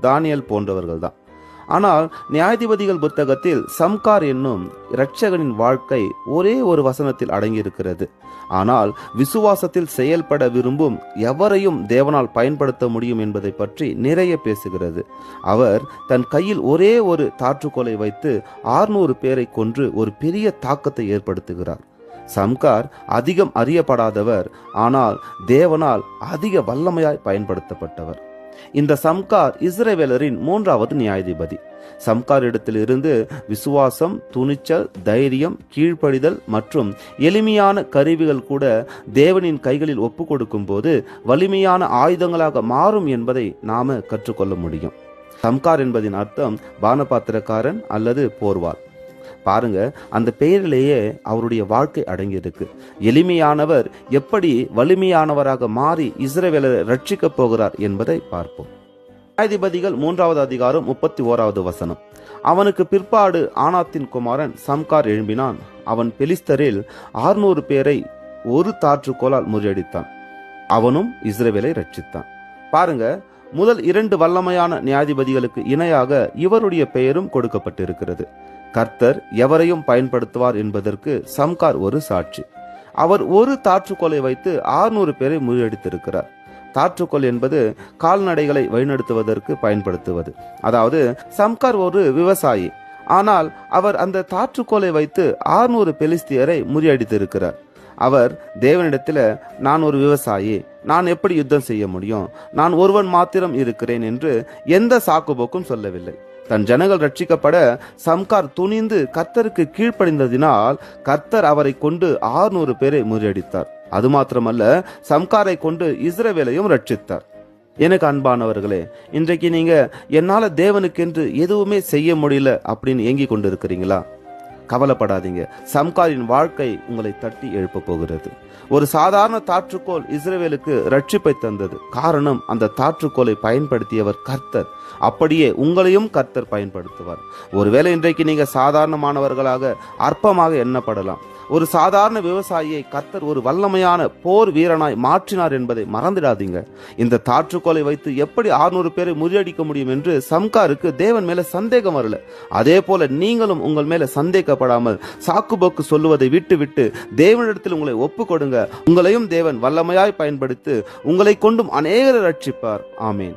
தானியேல் போன்றவர்கள் தான். ஆனால் நியாயாதிபதிகள் புத்தகத்தில் சம்கார் என்னும் இரட்சகனின் வாழ்க்கை ஒரே ஒரு வசனத்தில் அடங்கியிருக்கிறது. ஆனால் விசுவாசத்தில் செயல்பட விரும்பும் எவரையும் தேவனால் பயன்படுத்த முடியும் என்பதை பற்றி நிறைய பேசுகிறது. அவர் தன் கையில் ஒரே ஒரு தாற்றுக்கோலை வைத்து 600 பேரை கொன்று ஒரு பெரிய தாக்கத்தை ஏற்படுத்துகிறார். சம்கார் அதிகம் அறியப்படாதவர், ஆனால் தேவனால் அதிக வல்லமையாய் பயன்படுத்தப்பட்டவர். இந்த சம்கார் இஸ்ரவேலரின் 3வது நியாயாதிபதி. சம்கார் இடத்திலிருந்து விசுவாசம், துணிச்சல், தைரியம், கீழ்ப்படிதல் மற்றும் எளிமையான கருவிகள் கூட தேவனின் கைகளில் ஒப்பு கொடுக்கும் போது வலிமையான ஆயுதங்களாக மாறும் என்பதை நாம கற்றுக்கொள்ள முடியும். சம்கார் என்பதின் அர்த்தம் பானபாத்திரக்காரன் அல்லது போர்வாள். பாருங்க, அந்த பெயரிலேயே அவருடைய வாழ்க்கை அடங்கியிருக்கு. எளிமையானவர் எப்படி வலிமையானவராக மாறி இஸ்ரவேலரை ரட்சிக்கப் போகிறார் என்பதை பார்ப்போம். நியாயாதிபதிகள் 3வது அதிகாரம் 31வது வசனம். அவனுக்கு பிற்பாடு ஆனாத்தின் குமாரன் சம்கார் எழும்பினான். அவன் பெலிஸ்தரில் 600 பேரை ஒரு தாற்றுக்கோலால் முறியடித்தான். அவனும் இஸ்ரவேலை ரட்சித்தான். பாருங்க, முதல் 2 வல்லமையான நியாயாதிபதிகளுக்கு இணையாக இவருடைய பெயரும் கொடுக்கப்பட்டிருக்கிறது. கர்த்தர் எவரையும் பயன்படுத்துவார் என்பதற்கு சம்கார் ஒரு சாட்சி. அவர் ஒரு தாற்றுக்கோலை வைத்து 600 பேரை முறியடித்திருக்கிறார். தாற்றுக்கோல் என்பது கால்நடைகளை வழிநடத்துவதற்கு பயன்படுத்துவது. அதாவது சம்கார் ஒரு விவசாயி, ஆனால் அவர் அந்த தாற்றுக்கோலை வைத்து 600 பெலிஸ்தியரை முறியடித்திருக்கிறார். அவர் தேவனிடத்தில், நான் ஒரு விவசாயி, நான் எப்படி யுத்தம் செய்ய முடியும், நான் ஒருவன் மாத்திரம் இருக்கிறேன் என்று எந்த சாக்குபோக்கும் சொல்லவில்லை. தன் ஜனங்கள் ரட்சிக்கப்பட சம்கார் துணிந்து கர்த்தருக்கு கீழ்ப்படிந்ததினால் கர்த்தர் அவரை கொண்டு 600 பேரை முறியடித்தார். அது மாத்திரமல்ல, சம்காரை கொண்டு இஸ்ரவேலையும் ரட்சித்தார். எனக்கு அன்பானவர்களே, இன்றைக்கு நீங்க என்னால தேவனுக்கென்று எதுவுமே செய்ய முடியல அப்படின்னு ஏங்கி கொண்டு இருக்கிறீங்களா? கவலைப்படாதீங்க. சம்காரின் வாழ்க்கை உங்களை தட்டி எழுப்ப போகிறது. ஒரு சாதாரண தாற்றுக்கோல் இஸ்ரவேலுக்கு ரட்சிப்பை தந்தது. காரணம், அந்த தாற்றுக்கோலை பயன்படுத்தியவர் கர்த்தர். அப்படியே உங்களையும் கர்த்தர் பயன்படுத்துவார். ஒருவேளை இன்றைக்கு நீங்க சாதாரணமானவர்களாக அற்பமாக எண்ணப்படலாம். ஒரு சாதாரண விவசாயியை கர்த்தர் ஒரு வல்லமையான போர் வீரனாய் மாற்றினார் என்பதை மறந்துடாதீங்க. இந்த தாற்றுக்கோலை வைத்து எப்படி 600 பேரை முறியடிக்க முடியும் என்று சம்காருக்கு தேவன் மேல சந்தேகம் வரல. அதே போல நீங்களும் உங்கள் மேல சந்தேகப்படாமல் சாக்குபோக்கு சொல்லுவதை விட்டு தேவனிடத்தில் உங்களை ஒப்பு கொடுங்க. உங்களையும் தேவன் வல்லமையாய் பயன்படுத்தி உங்களை கொண்டும் அநேகரை ரட்சிப்பார். ஆமேன்.